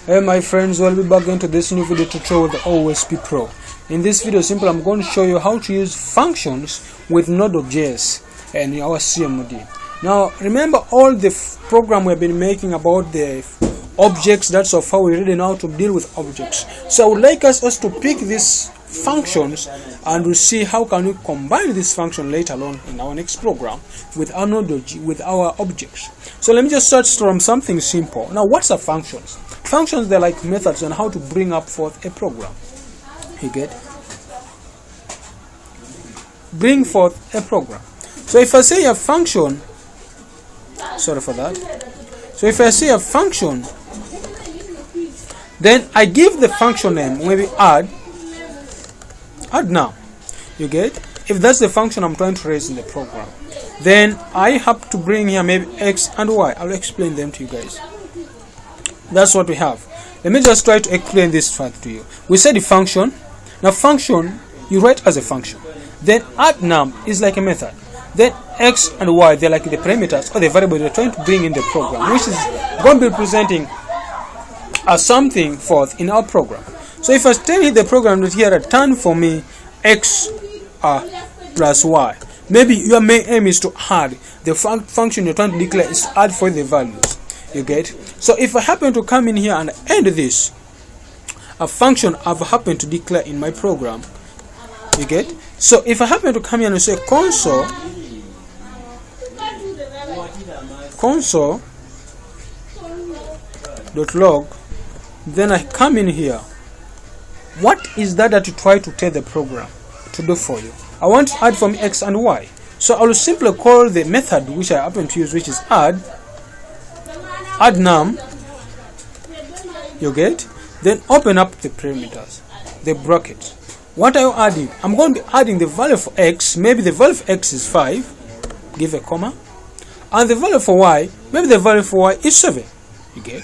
Hey my friends, welcome back into this new video tutorial with the OSP Pro. In this video I'm going to show you how to use functions with node.js and our CMD. Now remember all the program we've been making about the objects. That's of how we really know how to deal with objects. So I would like us to pick these functions and we'll see how can we combine this function later on in our next program with our node.js, with our objects. So let me just start from something simple. Now what's a functions? Functions, they're like methods on how to bring up forth a program. You get? Bring forth a program. So if I say a function, sorry for that. So if I say a function, then I give the function name, maybe add now. You get? If that's the function I'm trying to raise in the program, then I have to bring here maybe x and y. I'll explain them to you guys. That's what we have. Let me just try to explain this fact to you. We said the function. Now function you write as a function. Then add num is like a method. Then x and y, they're like the parameters or the variable you're trying to bring in the program, which is going to be representing as something forth in our program. So if I tell you the program that here return for me x plus y, maybe your main aim is to add the function you're trying to declare is to add for the values. You get? So if I happen to come in here and end this, a function I've happened to declare in my program. You get? So if I happen to come here and say console dot log, then I come in here. What is that you try to tell the program to do for you? I want to add from x and y. So I will simply call the method which I happen to use, which is add num. You get? Then open up the parameters, the brackets. What are you adding? I'm going to be adding the value for x. Maybe the value for x is 5. Give a comma. And the value for y, maybe the value for y is 7. You get?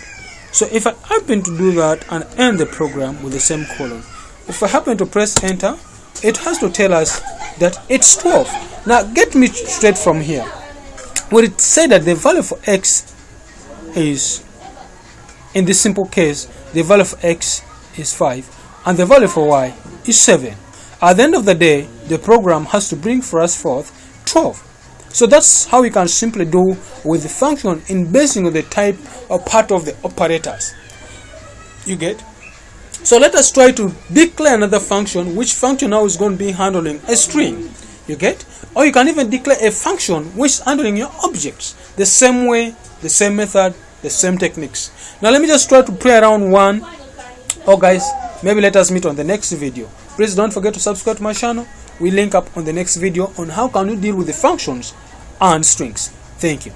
So if I happen to do that and end the program with the same colon, if I happen to press enter, it has to tell us that it's 12. Now get me straight from here. Would it say that the value for x is, in this simple case, the value for x is 5 and the value for y is 7. At the end of the day, the program has to bring for us forth 12. So that's how we can simply do with the function in basing on the type or part of the operators. You get? So let us try to declare another function, which function now is going to be handling a string. You get? Or you can even declare a function which is handling your objects the same way, the same method, the same techniques. Now let me just try to play around one. Oh guys, maybe let us meet on the next video. Please don't forget to subscribe to my channel. We link up on the next video on how can you deal with the functions and strings. Thank you.